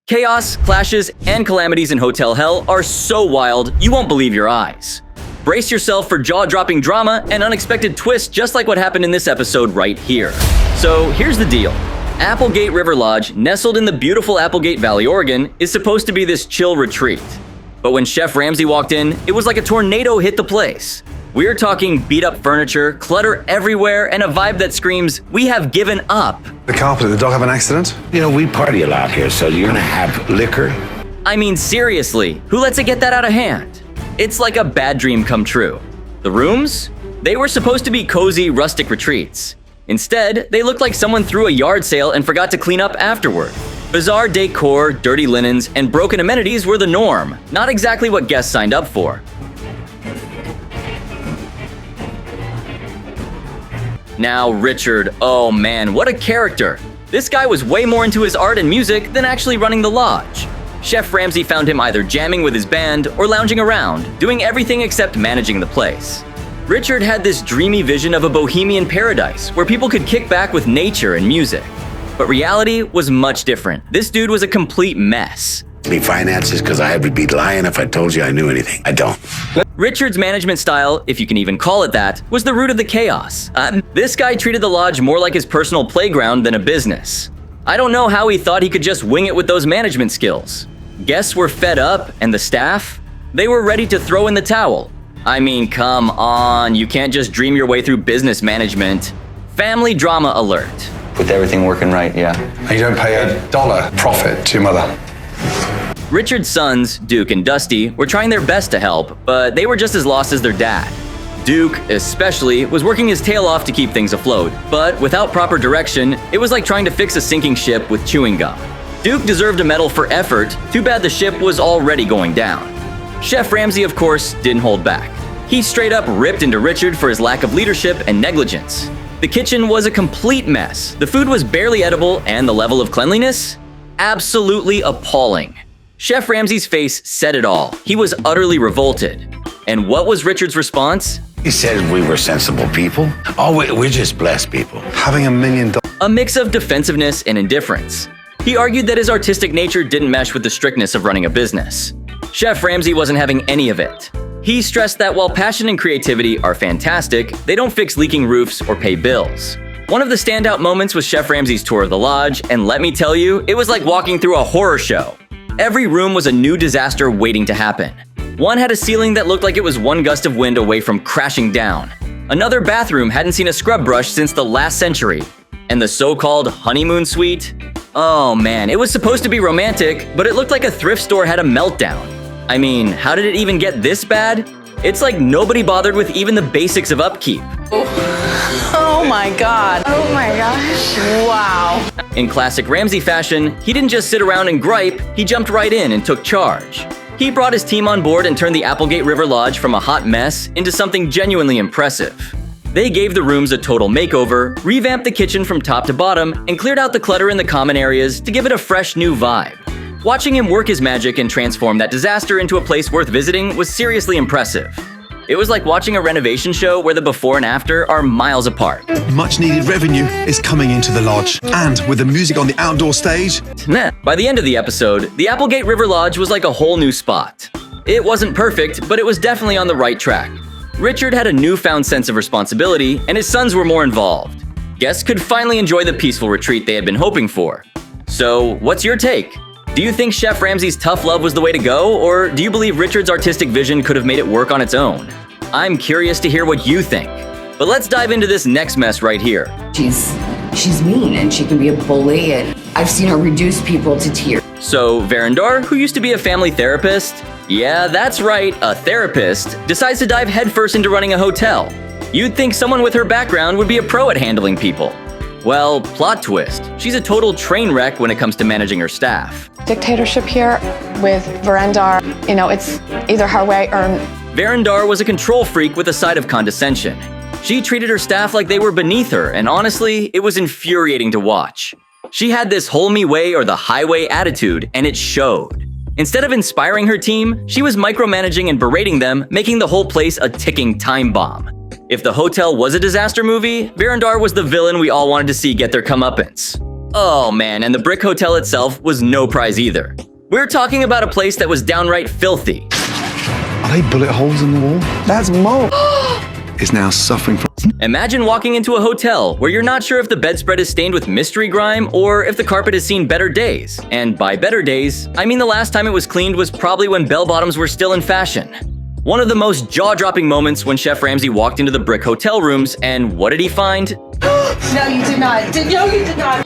Chaos, clashes, and calamities in hotel hell are so wild you won't believe your eyes. Brace yourself for jaw-dropping drama and unexpected twists just like what happened in this episode right here. So here's the deal. Applegate River Lodge, nestled in the beautiful Applegate Valley, Oregon, is supposed to be this chill retreat. But when Chef Ramsay walked in, it was like a tornado hit the place. We're talking beat-up furniture, clutter everywhere, and a vibe that screams, "We have given up." The carpet, did the dog have an accident? You know, we party a lot here, so you're gonna have liquor? I mean, seriously, who lets it get that out of hand? It's like a bad dream come true. The rooms? They were supposed to be cozy, rustic retreats. Instead, they looked like someone threw a yard sale and forgot to clean up afterward. Bizarre decor, dirty linens, and broken amenities were the norm, not exactly what guests signed up for. Now, Richard, oh man, what a character. This guy was way more into his art and music than actually running the lodge. Chef Ramsay found him either jamming with his band or lounging around, doing everything except managing the place. Richard had this dreamy vision of a bohemian paradise where people could kick back with nature and music. But reality was much different. This dude was a complete mess. Me finances, because I would be lying if I told you I knew anything. I don't. Richard's management style, if you can even call it that, was the root of the chaos. This guy treated the lodge more like his personal playground than a business. I don't know how he thought he could just wing it with those management skills. Guests were fed up, and the staff? They were ready to throw in the towel. I mean, come on, you can't just dream your way through business management. Family drama alert. With everything working right, yeah. And you don't pay $1 profit to your mother. Richard's sons, Duke and Dusty, were trying their best to help, but they were just as lost as their dad. Duke, especially, was working his tail off to keep things afloat, but without proper direction, it was like trying to fix a sinking ship with chewing gum. Duke deserved a medal for effort, too bad the ship was already going down. Chef Ramsay, of course, didn't hold back. He straight up ripped into Richard for his lack of leadership and negligence. The kitchen was a complete mess, the food was barely edible, and the level of cleanliness? Absolutely appalling. Chef Ramsay's face said it all. He was utterly revolted. And what was Richard's response? He said we were sensible people. Oh, we're just blessed people. Having $1 million. A mix of defensiveness and indifference. He argued that his artistic nature didn't mesh with the strictness of running a business. Chef Ramsay wasn't having any of it. He stressed that while passion and creativity are fantastic, they don't fix leaking roofs or pay bills. One of the standout moments was Chef Ramsay's tour of the lodge, and let me tell you, it was like walking through a horror show. Every room was a new disaster waiting to happen. One had a ceiling that looked like it was one gust of wind away from crashing down. Another bathroom hadn't seen a scrub brush since the last century. And the so-called honeymoon suite? Oh man, it was supposed to be romantic, but it looked like a thrift store had a meltdown. I mean, how did it even get this bad? It's like nobody bothered with even the basics of upkeep. Oh my god. Oh my gosh. Wow. In classic Ramsay fashion, he didn't just sit around and gripe, he jumped right in and took charge. He brought his team on board and turned the Applegate River Lodge from a hot mess into something genuinely impressive. They gave the rooms a total makeover, revamped the kitchen from top to bottom, and cleared out the clutter in the common areas to give it a fresh new vibe. Watching him work his magic and transform that disaster into a place worth visiting was seriously impressive. It was like watching a renovation show where the before and after are miles apart. Much needed revenue is coming into the lodge. And with the music on the outdoor stage... By the end of the episode, the Applegate River Lodge was like a whole new spot. It wasn't perfect, but it was definitely on the right track. Richard had a newfound sense of responsibility, and his sons were more involved. Guests could finally enjoy the peaceful retreat they had been hoping for. So, what's your take? Do you think Chef Ramsay's tough love was the way to go, or do you believe Richard's artistic vision could have made it work on its own? I'm curious to hear what you think. But let's dive into this next mess right here. She's mean and she can be a bully, and I've seen her reduce people to tears. So Verendar, who used to be a family therapist, yeah, that's right, a therapist, decides to dive headfirst into running a hotel. You'd think someone with her background would be a pro at handling people. Well, plot twist, she's a total train wreck when it comes to managing her staff. Dictatorship here with Verendar. You know, it's either her way or... Verendar was a control freak with a side of condescension. She treated her staff like they were beneath her, and honestly, it was infuriating to watch. She had this whole me way or the highway attitude, and it showed. Instead of inspiring her team, she was micromanaging and berating them, making the whole place a ticking time bomb. If the hotel was a disaster movie, Verendar was the villain we all wanted to see get their comeuppance. Oh man, and the brick hotel itself was no prize either. We're talking about a place that was downright filthy. Are they bullet holes in the wall? That's mold. Is now suffering from. Imagine walking into a hotel where you're not sure if the bedspread is stained with mystery grime or if the carpet has seen better days. And by better days, I mean the last time it was cleaned was probably when bell-bottoms were still in fashion. One of the most jaw-dropping moments when Chef Ramsay walked into the brick hotel rooms, and what did he find? No, you did not. No, you did not.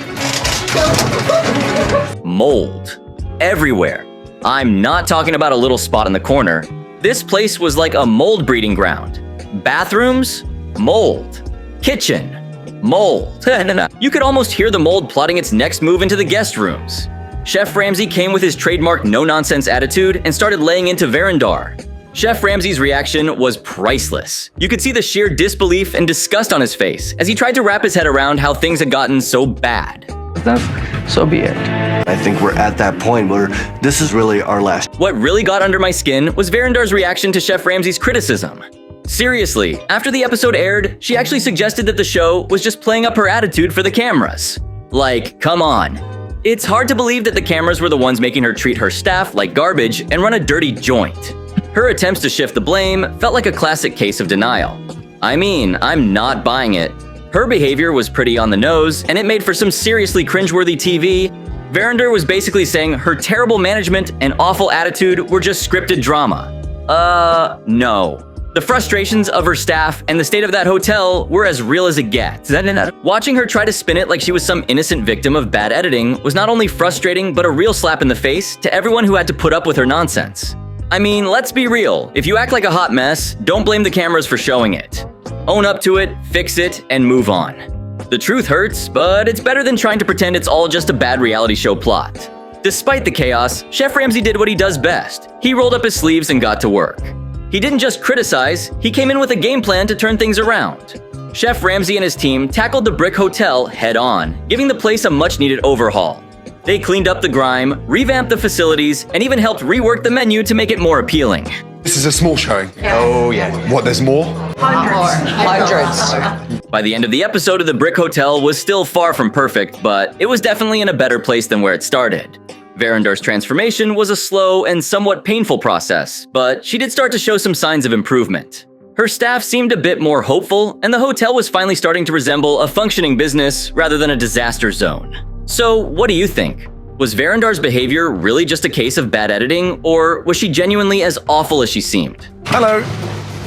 Mold. Everywhere. I'm not talking about a little spot in the corner. This place was like a mold breeding ground. Bathrooms? Mold. Kitchen? Mold. You could almost hear the mold plotting its next move into the guest rooms. Chef Ramsay came with his trademark no-nonsense attitude and started laying into Verandar. Chef Ramsay's reaction was priceless. You could see the sheer disbelief and disgust on his face as he tried to wrap his head around how things had gotten so bad. So be it. I think we're at that point where this is really our last. What really got under my skin was Verandar's reaction to Chef Ramsay's criticism. Seriously, after the episode aired, she actually suggested that the show was just playing up her attitude for the cameras. Like, come on. It's hard to believe that the cameras were the ones making her treat her staff like garbage and run a dirty joint. Her attempts to shift the blame felt like a classic case of denial. I mean, I'm not buying it. Her behavior was pretty on the nose, and it made for some seriously cringeworthy TV. Verandar was basically saying her terrible management and awful attitude were just scripted drama. No. The frustrations of her staff and the state of that hotel were as real as it gets. Watching her try to spin it like she was some innocent victim of bad editing was not only frustrating, but a real slap in the face to everyone who had to put up with her nonsense. I mean, let's be real. If you act like a hot mess, don't blame the cameras for showing it. Own up to it, fix it, and move on. The truth hurts, but it's better than trying to pretend it's all just a bad reality show plot. Despite the chaos, Chef Ramsay did what he does best. He rolled up his sleeves and got to work. He didn't just criticize, he came in with a game plan to turn things around. Chef Ramsay and his team tackled the brick hotel head-on, giving the place a much-needed overhaul. They cleaned up the grime, revamped the facilities, and even helped rework the menu to make it more appealing. This is a small showing. Oh, yeah. What, there's more? Hundreds. By the end of the episode, the brick hotel was still far from perfect, but it was definitely in a better place than where it started. Verandar's transformation was a slow and somewhat painful process, but she did start to show some signs of improvement. Her staff seemed a bit more hopeful, and the hotel was finally starting to resemble a functioning business rather than a disaster zone. So, what do you think? Was Verandar's behavior really just a case of bad editing, or was she genuinely as awful as she seemed? Hello.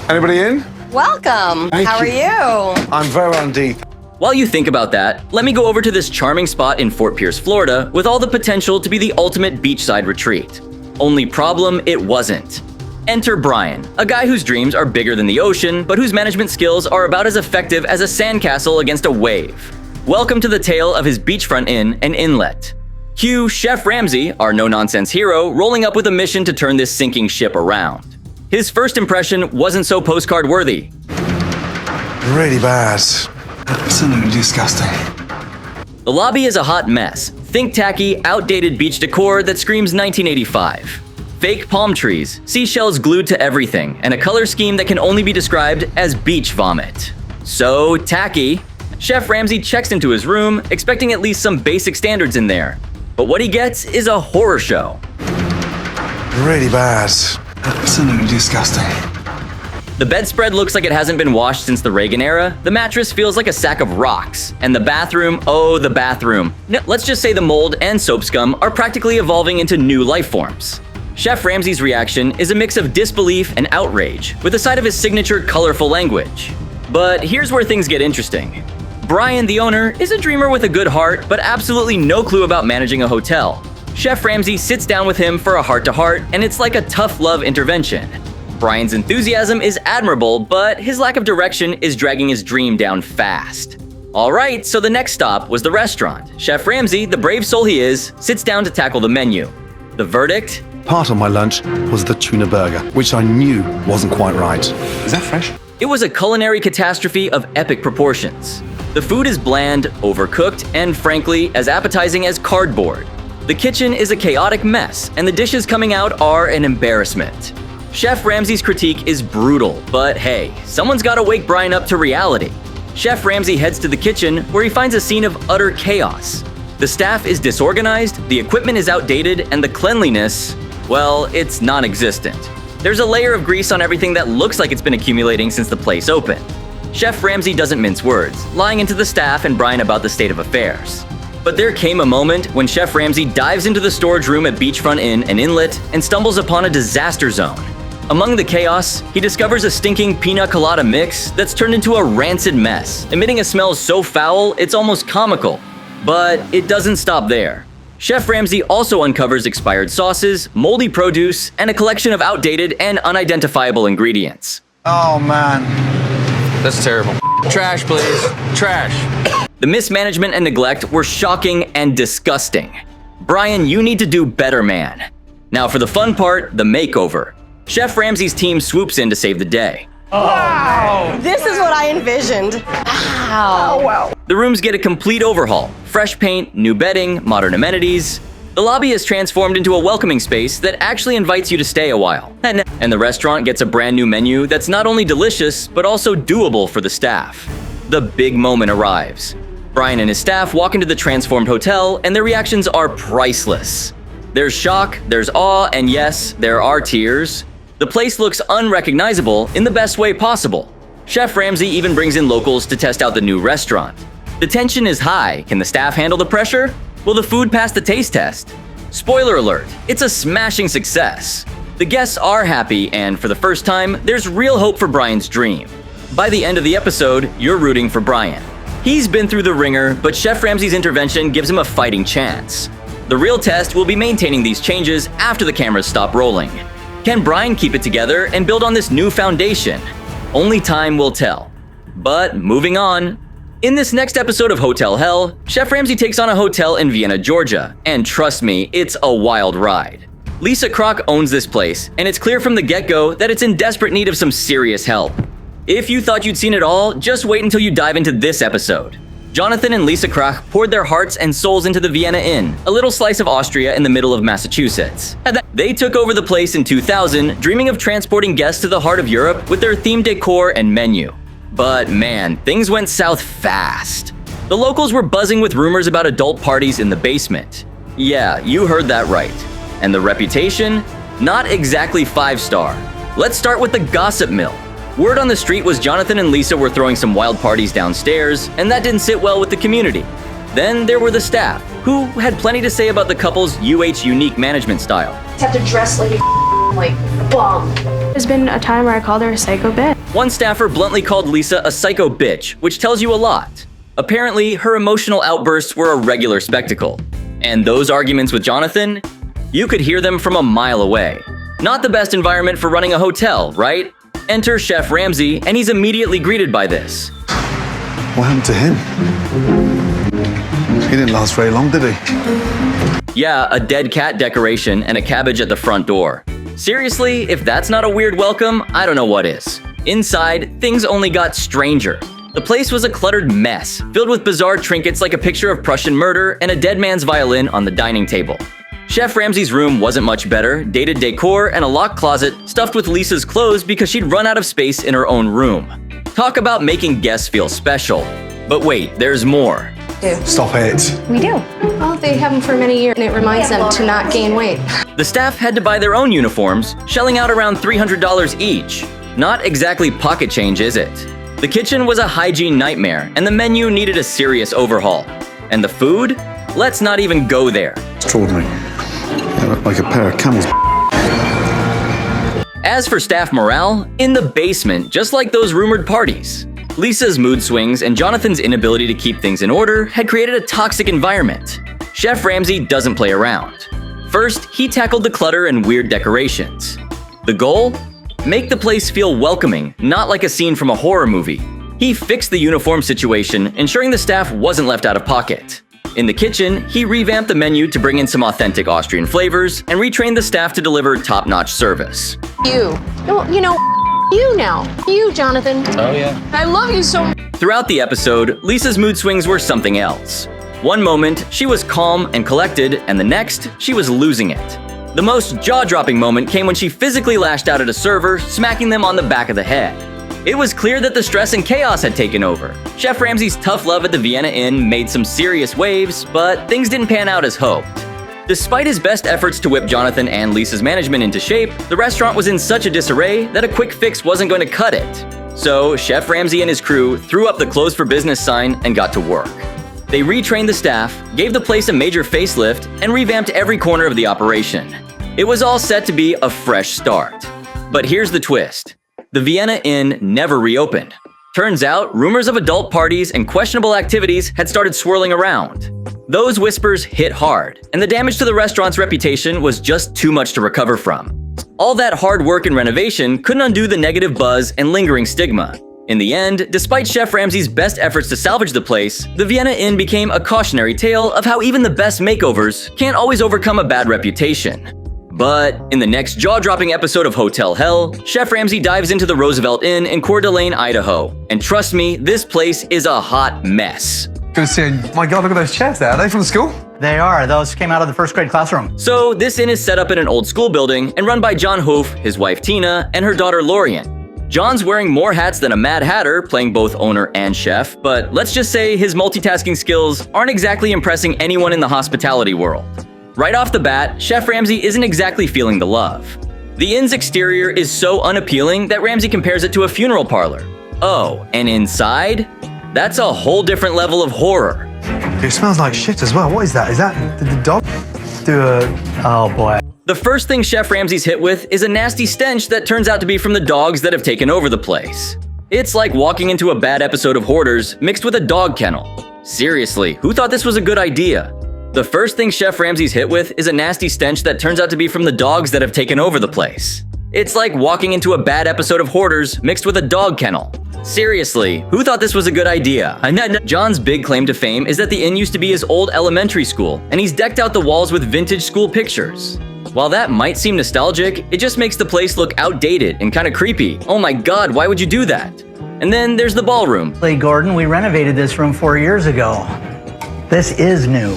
Anybody in? Welcome. Thank How you. are you? I'm very deep. While you think about that, let me go over to this charming spot in Fort Pierce, Florida, with all the potential to be the ultimate beachside retreat. Only problem, it wasn't. Enter Brian, a guy whose dreams are bigger than the ocean, but whose management skills are about as effective as a sandcastle against a wave. Welcome to the tale of his beachfront inn and inlet. Cue Chef Ramsay, our no-nonsense hero, rolling up with a mission to turn this sinking ship around. His first impression wasn't so postcard-worthy. Really bad. Absolutely disgusting. The lobby is a hot mess. Think tacky, outdated beach decor that screams 1985. Fake palm trees, seashells glued to everything, and a color scheme that can only be described as beach vomit. So tacky. Chef Ramsay checks into his room, expecting at least some basic standards in there. But what he gets is a horror show. Really bad. Absolutely disgusting. The bedspread looks like it hasn't been washed since the Reagan era, the mattress feels like a sack of rocks, and the bathroom, oh the bathroom. Let's just say the mold and soap scum are practically evolving into new life forms. Chef Ramsay's reaction is a mix of disbelief and outrage, with a side of his signature colorful language. But here's where things get interesting. Brian, the owner, is a dreamer with a good heart, but absolutely no clue about managing a hotel. Chef Ramsay sits down with him for a heart-to-heart, and it's like a tough love intervention. Brian's enthusiasm is admirable, but his lack of direction is dragging his dream down fast. Alright, so the next stop was the restaurant. Chef Ramsay, the brave soul he is, sits down to tackle the menu. The verdict? Part of my lunch was the tuna burger, which I knew wasn't quite right. Is that fresh? It was a culinary catastrophe of epic proportions. The food is bland, overcooked, and frankly, as appetizing as cardboard. The kitchen is a chaotic mess, and the dishes coming out are an embarrassment. Chef Ramsay's critique is brutal, but hey, someone's gotta wake Brian up to reality. Chef Ramsay heads to the kitchen, where he finds a scene of utter chaos. The staff is disorganized, the equipment is outdated, and the cleanliness, well, it's non-existent. There's a layer of grease on everything that looks like it's been accumulating since the place opened. Chef Ramsay doesn't mince words, lying into the staff and Brian about the state of affairs. But there came a moment when Chef Ramsay dives into the storage room at Beachfront Inn and Inlet and stumbles upon a disaster zone. Among the chaos, he discovers a stinking pina colada mix that's turned into a rancid mess, emitting a smell so foul it's almost comical. But it doesn't stop there. Chef Ramsay also uncovers expired sauces, moldy produce, and a collection of outdated and unidentifiable ingredients. Oh, man. That's terrible. Trash, please. Trash. The mismanagement and neglect were shocking and disgusting. Brian, you need to do better, man. Now for the fun part, the makeover. Chef Ramsay's team swoops in to save the day. This is what I envisioned. Wow. Oh, wow. The rooms get a complete overhaul. Fresh paint, new bedding, modern amenities. The lobby is transformed into a welcoming space that actually invites you to stay a while. And the restaurant gets a brand new menu that's not only delicious, but also doable for the staff. The big moment arrives. Brian and his staff walk into the transformed hotel, and their reactions are priceless. There's shock, there's awe, and yes, there are tears. The place looks unrecognizable in the best way possible. Chef Ramsay even brings in locals to test out the new restaurant. The tension is high. Can the staff handle the pressure? Will the food pass the taste test? Spoiler alert, it's a smashing success. The guests are happy, and for the first time, there's real hope for Brian's dream. By the end of the episode, you're rooting for Brian. He's been through the ringer, but Chef Ramsay's intervention gives him a fighting chance. The real test will be maintaining these changes after the cameras stop rolling. Can Brian keep it together and build on this new foundation? Only time will tell. But moving on. In this next episode of Hotel Hell, Chef Ramsay takes on a hotel in Vienna, Georgia. And trust me, it's a wild ride. Lisa Kroc owns this place, and it's clear from the get-go that it's in desperate need of some serious help. If you thought you'd seen it all, just wait until you dive into this episode. Jonathan and Lisa Kroc poured their hearts and souls into the Vienna Inn, a little slice of Austria in the middle of Massachusetts. They took over the place in 2000, dreaming of transporting guests to the heart of Europe with their themed decor and menu. But man, things went south fast. The locals were buzzing with rumors about adult parties in the basement. Yeah, you heard that right. And the reputation? Not exactly 5-star. Let's start with the gossip mill. Word on the street was Jonathan and Lisa were throwing some wild parties downstairs, and that didn't sit well with the community. Then there were the staff, who had plenty to say about the couple's unique management style. Have to dress like a bum. There's been a time where I called her a psycho bitch. One staffer bluntly called Lisa a psycho bitch, which tells you a lot. Apparently, her emotional outbursts were a regular spectacle. And those arguments with Jonathan? You could hear them from a mile away. Not the best environment for running a hotel, right? Enter Chef Ramsay, and he's immediately greeted by this. What happened to him? He didn't last very long, did he? Yeah, a dead cat decoration and a cabbage at the front door. Seriously, if that's not a weird welcome, I don't know what is. Inside, things only got stranger. The place was a cluttered mess, filled with bizarre trinkets like a picture of Prussian murder and a dead man's violin on the dining table. Chef Ramsay's room wasn't much better, dated decor and a locked closet stuffed with Lisa's clothes because she'd run out of space in her own room. Talk about making guests feel special. But wait, there's more. Stop it. We do. Well, they have them for many years, and it reminds them to not gain weight. The staff had to buy their own uniforms, shelling out around $300 each. Not exactly pocket change, is it? The kitchen was a hygiene nightmare, and the menu needed a serious overhaul. And the food? Let's not even go there. Extraordinary. They look like a pair of camels. As for staff morale, in the basement, just like those rumored parties. Lisa's mood swings and Jonathan's inability to keep things in order had created a toxic environment. Chef Ramsay doesn't play around. First, he tackled the clutter and weird decorations. The goal? Make the place feel welcoming, not like a scene from a horror movie. He fixed the uniform situation, ensuring the staff wasn't left out of pocket. In the kitchen, he revamped the menu to bring in some authentic Austrian flavors and retrained the staff to deliver top-notch service. You now. You, Jonathan. Oh, yeah. I love you so much. Throughout the episode, Lisa's mood swings were something else. One moment, she was calm and collected, and the next, she was losing it. The most jaw-dropping moment came when she physically lashed out at a server, smacking them on the back of the head. It was clear that the stress and chaos had taken over. Chef Ramsay's tough love at the Vienna Inn made some serious waves, but things didn't pan out as hoped. Despite his best efforts to whip Jonathan and Lisa's management into shape, the restaurant was in such a disarray that a quick fix wasn't going to cut it. So, Chef Ramsay and his crew threw up the closed for business sign and got to work. They retrained the staff, gave the place a major facelift, and revamped every corner of the operation. It was all set to be a fresh start. But here's the twist. The Vienna Inn never reopened. Turns out, rumors of adult parties and questionable activities had started swirling around. Those whispers hit hard, and the damage to the restaurant's reputation was just too much to recover from. All that hard work and renovation couldn't undo the negative buzz and lingering stigma. In the end, despite Chef Ramsay's best efforts to salvage the place, the Vienna Inn became a cautionary tale of how even the best makeovers can't always overcome a bad reputation. But in the next jaw-dropping episode of Hotel Hell, Chef Ramsay dives into the Roosevelt Inn in Coeur d'Alene, Idaho. And trust me, this place is a hot mess. Good seeing. My God, look at those chairs there. Are they from school? They are. Those came out of the first grade classroom. So this inn is set up in an old school building and run by John Hoof, his wife Tina, and her daughter Lorian. John's wearing more hats than a Mad Hatter, playing both owner and chef, but let's just say his multitasking skills aren't exactly impressing anyone in the hospitality world. Right off the bat, Chef Ramsay isn't exactly feeling the love. The inn's exterior is so unappealing that Ramsay compares it to a funeral parlor. Oh, and inside? That's a whole different level of horror. It smells like shit as well. What is that? Did the dog do a... Oh boy. The first thing Chef Ramsay's hit with is a nasty stench that turns out to be from the dogs that have taken over the place. It's like walking into a bad episode of Hoarders mixed with a dog kennel. Seriously, who thought this was a good idea? The first thing Chef Ramsay's hit with is a nasty stench that turns out to be from the dogs that have taken over the place. It's like walking into a bad episode of Hoarders mixed with a dog kennel. Seriously, who thought this was a good idea? John's big claim to fame is that the inn used to be his old elementary school, and he's decked out the walls with vintage school pictures. While that might seem nostalgic, it just makes the place look outdated and kind of creepy. Oh my God, why would you do that? And then there's the ballroom. Hey Gordon, we renovated this room 4 years ago. This is new.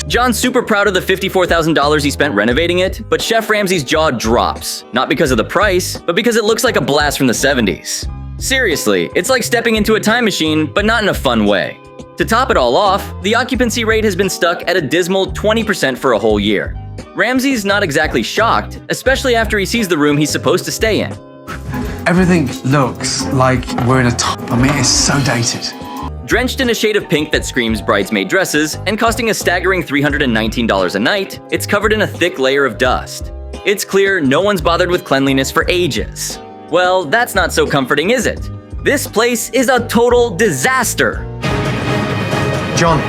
John's super proud of the $54,000 he spent renovating it, but Chef Ramsay's jaw drops. Not because of the price, but because it looks like a blast from the 70s. Seriously, it's like stepping into a time machine, but not in a fun way. To top it all off, the occupancy rate has been stuck at a dismal 20% for a whole year. Ramsay's not exactly shocked, especially after he sees the room he's supposed to stay in. Everything looks like we're in a time. I mean, it's so dated. Drenched in a shade of pink that screams bridesmaid dresses and costing a staggering $319 a night, it's covered in a thick layer of dust. It's clear no one's bothered with cleanliness for ages. Well, that's not so comforting, is it? This place is a total disaster. John,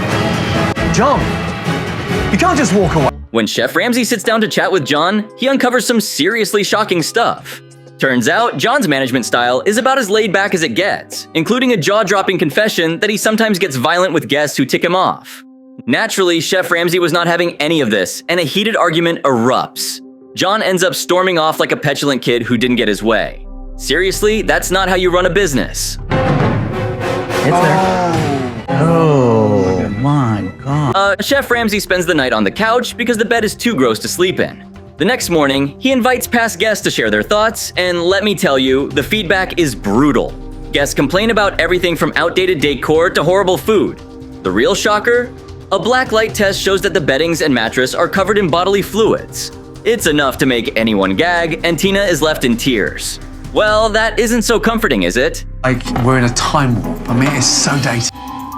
you can't just walk away. When Chef Ramsay sits down to chat with John, he uncovers some seriously shocking stuff. Turns out, John's management style is about as laid back as it gets, including a jaw-dropping confession that he sometimes gets violent with guests who tick him off. Naturally, Chef Ramsay was not having any of this, and a heated argument erupts. John ends up storming off like a petulant kid who didn't get his way. Seriously, that's not how you run a business. It's there. Oh my God. Chef Ramsay spends the night on the couch because the bed is too gross to sleep in. The next morning, he invites past guests to share their thoughts, and let me tell you, the feedback is brutal. Guests complain about everything from outdated decor to horrible food. The real shocker? A black light test shows that the beddings and mattress are covered in bodily fluids. It's enough to make anyone gag, and Tina is left in tears. Well, that isn't so comforting, is it? Like we're in a time warp. I mean, it's so dated.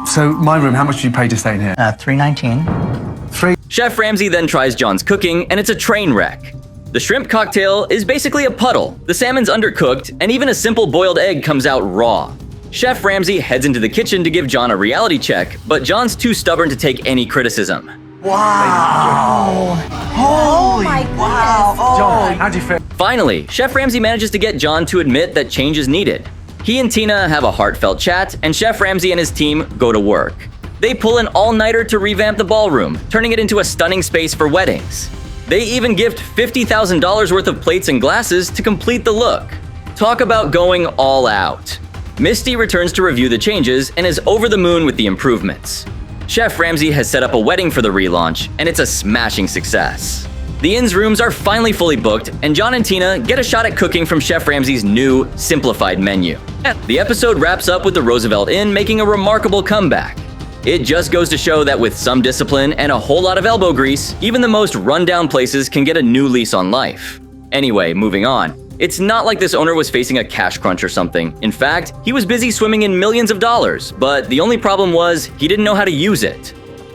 So my room, how much do you pay to stay in here? $319. Chef Ramsay then tries John's cooking, and it's a train wreck. The shrimp cocktail is basically a puddle, the salmon's undercooked, and even a simple boiled egg comes out raw. Chef Ramsay heads into the kitchen to give John a reality check, but John's too stubborn to take any criticism. Wow! Holy wow! John, how do you feel? Finally, Chef Ramsay manages to get John to admit that change is needed. He and Tina have a heartfelt chat, and Chef Ramsay and his team go to work. They pull an all-nighter to revamp the ballroom, turning it into a stunning space for weddings. They even gift $50,000 worth of plates and glasses to complete the look. Talk about going all out. Misty returns to review the changes and is over the moon with the improvements. Chef Ramsay has set up a wedding for the relaunch, and it's a smashing success. The inn's rooms are finally fully booked, and John and Tina get a shot at cooking from Chef Ramsay's new, simplified menu. The episode wraps up with the Roosevelt Inn making a remarkable comeback. It just goes to show that with some discipline and a whole lot of elbow grease, even the most run-down places can get a new lease on life. Anyway, moving on. It's not like this owner was facing a cash crunch or something. In fact, he was busy swimming in millions of dollars, but the only problem was he didn't know how to use it.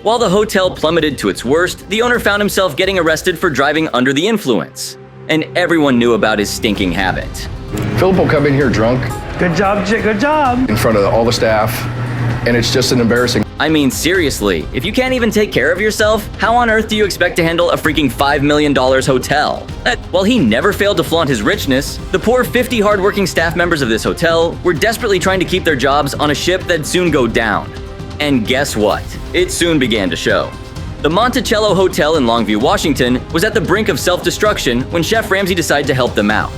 While the hotel plummeted to its worst, the owner found himself getting arrested for driving under the influence. And everyone knew about his stinking habit. Philip will come in here drunk Good job, Chick. Good job. in front of all the staff, and it's just an embarrassing. I mean, seriously, if you can't even take care of yourself, how on earth do you expect to handle a freaking $5 million hotel? While he never failed to flaunt his richness, the poor 50 hardworking staff members of this hotel were desperately trying to keep their jobs on a ship that'd soon go down. And guess what? It soon began to show. The Montello Hotel in Longview, Washington, was at the brink of self-destruction when Chef Ramsay decided to help them out.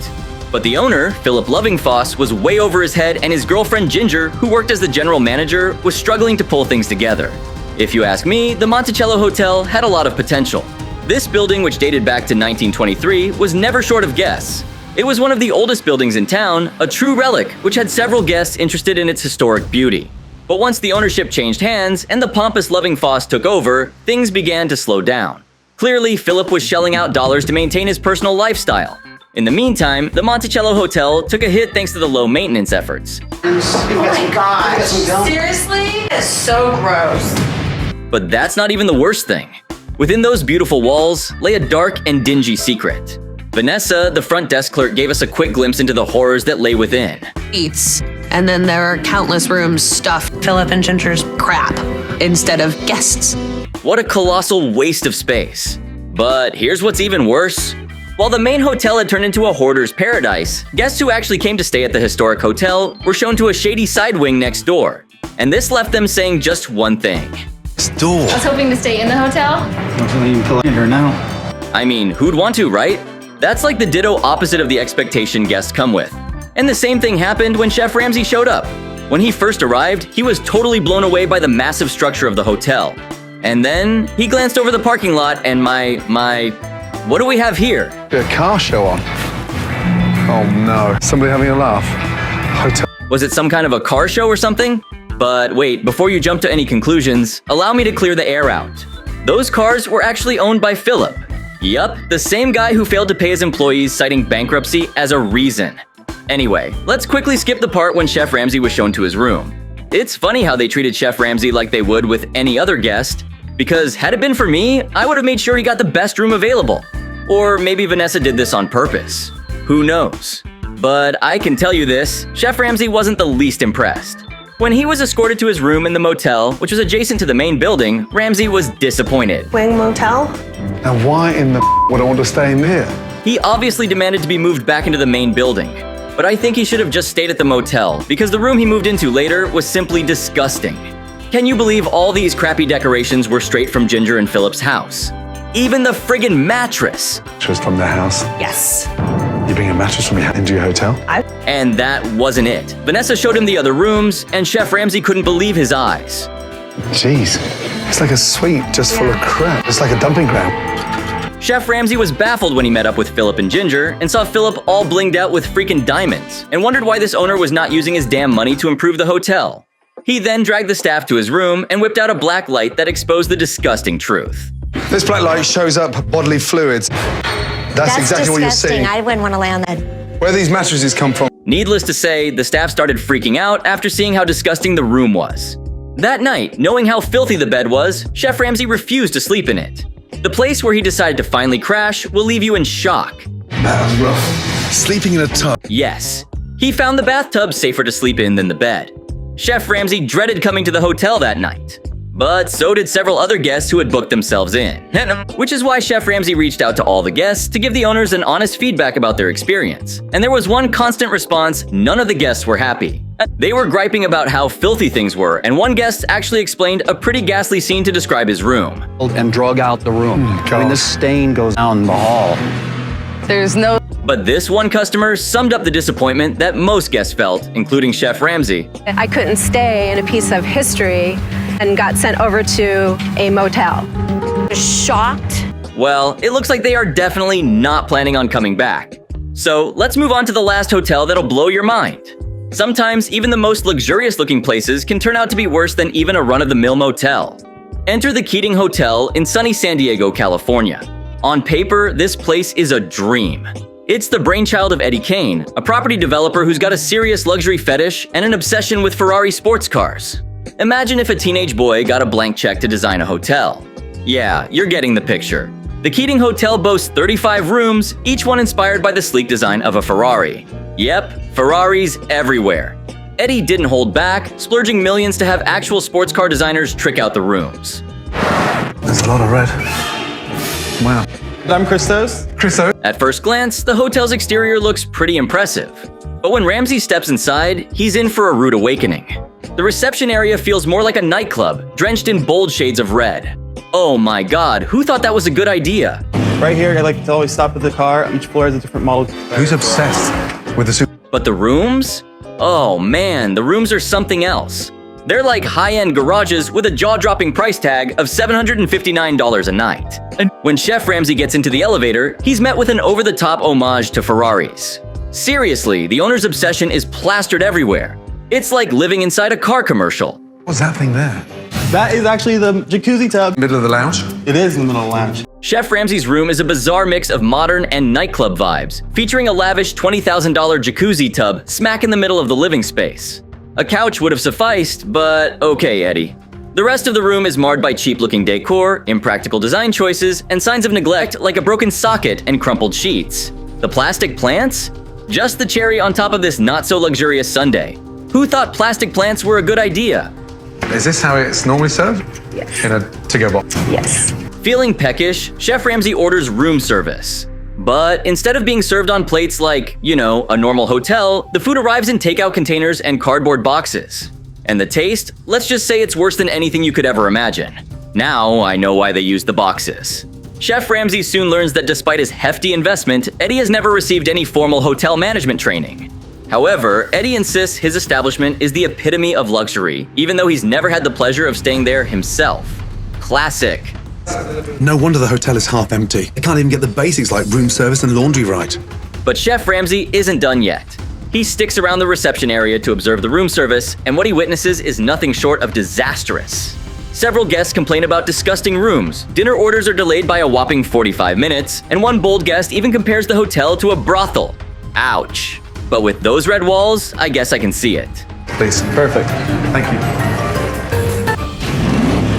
But the owner, Philip Lovingfoss, was way over his head, and his girlfriend Ginger, who worked as the general manager, was struggling to pull things together. If you ask me, the Montello Hotel had a lot of potential. This building, which dated back to 1923, was never short of guests. It was one of the oldest buildings in town, a true relic, which had several guests interested in its historic beauty. But once the ownership changed hands and the pompous Lovingfoss took over, things began to slow down. Clearly, Philip was shelling out dollars to maintain his personal lifestyle. In the meantime, the Montello Hotel took a hit thanks to the low maintenance efforts. Oh my gosh. Seriously? That's so gross. But that's not even the worst thing. Within those beautiful walls lay a dark and dingy secret. Vanessa, the front desk clerk, gave us a quick glimpse into the horrors that lay within. Eats. And then there are countless rooms stuffed Philip and Ginger's crap instead of guests. What a colossal waste of space. But here's what's even worse. While the main hotel had turned into a hoarder's paradise, guests who actually came to stay at the historic hotel were shown to a shady side wing next door. And this left them saying just one thing. This door. I was hoping to stay in the hotel. I mean, who'd want to, right? That's like the ditto opposite of the expectation guests come with. And the same thing happened when Chef Ramsay showed up. When he first arrived, he was totally blown away by the massive structure of the hotel. And then he glanced over the parking lot and what do we have here? A car show on. Oh no. Somebody having a laugh. Hotel. Was it some kind of a car show or something? But wait, before you jump to any conclusions, allow me to clear the air out. Those cars were actually owned by Philip. Yup, the same guy who failed to pay his employees, citing bankruptcy as a reason. Anyway, let's quickly skip the part when Chef Ramsay was shown to his room. It's funny how they treated Chef Ramsay like they would with any other guest, because had it been for me, I would have made sure he got the best room available. Or maybe Vanessa did this on purpose. Who knows? But I can tell you this, Chef Ramsay wasn't the least impressed. When he was escorted to his room in the motel, which was adjacent to the main building, Ramsay was disappointed. Wing Motel? Now why in the would I want to stay in here? He obviously demanded to be moved back into the main building. But I think he should have just stayed at the motel, because the room he moved into later was simply disgusting. Can you believe all these crappy decorations were straight from Ginger and Philip's house? Even the friggin' mattress! Just from their house. Yes. You bring a mattress from into your hotel? And that wasn't it. Vanessa showed him the other rooms, and Chef Ramsay couldn't believe his eyes. Jeez. It's like a suite just full of crap. It's like a dumping ground. Chef Ramsay was baffled when he met up with Philip and Ginger and saw Philip all blinged out with freaking diamonds and wondered why this owner was not using his damn money to improve the hotel. He then dragged the staff to his room and whipped out a black light that exposed the disgusting truth. This black light shows up bodily fluids. That's exactly what you're seeing. I wouldn't want to lay on that. Where these mattresses come from? Needless to say, the staff started freaking out after seeing how disgusting the room was. That night, knowing how filthy the bed was, Chef Ramsay refused to sleep in it. The place where he decided to finally crash will leave you in shock. That was rough. Sleeping in a tub. Yes, he found the bathtub safer to sleep in than the bed. Chef Ramsay dreaded coming to the hotel that night. But so did several other guests who had booked themselves in. Which is why Chef Ramsay reached out to all the guests to give the owners an honest feedback about their experience. And there was one constant response: none of the guests were happy. They were griping about how filthy things were, and one guest actually explained a pretty ghastly scene to describe his room. And drug out the room. I mean, this stain goes down the hall. There's no... But this one customer summed up the disappointment that most guests felt, including Chef Ramsay. I couldn't stay in a piece of history and got sent over to a motel. Shocked? Well, it looks like they are definitely not planning on coming back. So let's move on to the last hotel that'll blow your mind. Sometimes, even the most luxurious-looking places can turn out to be worse than even a run-of-the-mill motel. Enter the Keing Hotel in sunny San Diego, California. On paper, this place is a dream. It's the brainchild of Eddie Kane, a property developer who's got a serious luxury fetish and an obsession with Ferrari sports cars. Imagine if a teenage boy got a blank check to design a hotel. Yeah, you're getting the picture. The Keing Hotel boasts 35 rooms, each one inspired by the sleek design of a Ferrari. Yep, Ferraris everywhere. Eddie didn't hold back, splurging millions to have actual sports car designers trick out the rooms. There's a lot of red. Wow. I'm Christos. At first glance, the hotel's exterior looks pretty impressive. But when Ramsey steps inside, he's in for a rude awakening. The reception area feels more like a nightclub, drenched in bold shades of red. Oh my god, who thought that was a good idea? Right here, I like to always stop at the car. Each floor has a different model. Who's obsessed with the suit? But the rooms? Oh man, the rooms are something else. They're like high-end garages with a jaw-dropping price tag of $759 a night. And when Chef Ramsay gets into the elevator, he's met with an over-the-top homage to Ferraris. Seriously, the owner's obsession is plastered everywhere. It's like living inside a car commercial. What's that thing there? That is actually the jacuzzi tub. Middle of the lounge? It is in the middle of the lounge. Chef Ramsay's room is a bizarre mix of modern and nightclub vibes, featuring a lavish $20,000 jacuzzi tub smack in the middle of the living space. A couch would have sufficed, but okay, Eddie. The rest of the room is marred by cheap-looking decor, impractical design choices, and signs of neglect like a broken socket and crumpled sheets. The plastic plants? Just the cherry on top of this not-so-luxurious sundae. Who thought plastic plants were a good idea? Is this how it's normally served? Yes. In a to-go box? Yes. Feeling peckish, Chef Ramsay orders room service. But instead of being served on plates like, you know, a normal hotel, the food arrives in takeout containers and cardboard boxes. And the taste? Let's just say it's worse than anything you could ever imagine. Now I know why they use the boxes. Chef Ramsay soon learns that despite his hefty investment, Eddie has never received any formal hotel management training. However, Eddie insists his establishment is the epitome of luxury, even though he's never had the pleasure of staying there himself. Classic. No wonder the hotel is half empty. They can't even get the basics like room service and laundry right. But Chef Ramsay isn't done yet. He sticks around the reception area to observe the room service, and what he witnesses is nothing short of disastrous. Several guests complain about disgusting rooms, dinner orders are delayed by a whopping 45 minutes, and one bold guest even compares the hotel to a brothel. Ouch. But with those red walls, I guess I can see it. Please. Perfect. Thank you.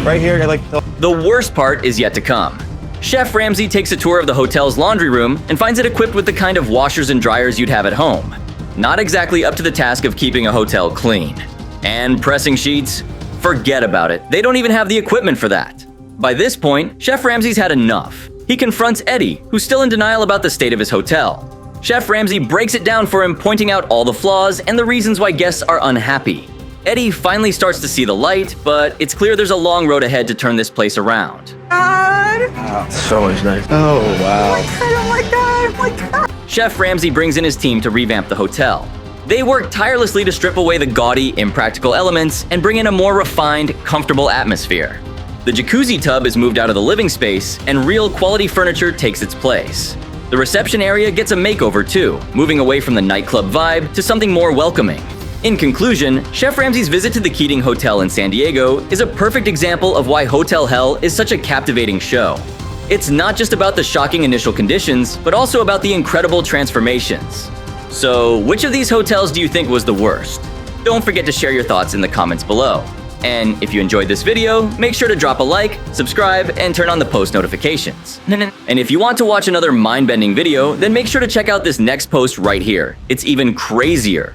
Right here, I like to... The worst part is yet to come. Chef Ramsay takes a tour of the hotel's laundry room and finds it equipped with the kind of washers and dryers you'd have at home. Not exactly up to the task of keeping a hotel clean. And pressing sheets? Forget about it. They don't even have the equipment for that. By this point, Chef Ramsay's had enough. He confronts Eddie, who's still in denial about the state of his hotel. Chef Ramsay breaks it down for him, pointing out all the flaws and the reasons why guests are unhappy. Eddie finally starts to see the light, but it's clear there's a long road ahead to turn this place around. So much nice. Oh, wow. Oh my god. Chef Ramsay brings in his team to revamp the hotel. They work tirelessly to strip away the gaudy, impractical elements and bring in a more refined, comfortable atmosphere. The jacuzzi tub is moved out of the living space, and real quality furniture takes its place. The reception area gets a makeover too, moving away from the nightclub vibe to something more welcoming. In conclusion, Chef Ramsay's visit to the Keing Hotel in San Diego is a perfect example of why Hotel Hell is such a captivating show. It's not just about the shocking initial conditions, but also about the incredible transformations. So, which of these hotels do you think was the worst? Don't forget to share your thoughts in the comments below. And if you enjoyed this video, make sure to drop a like, subscribe, and turn on the post notifications. And if you want to watch another mind-bending video, then make sure to check out this next post right here. It's even crazier.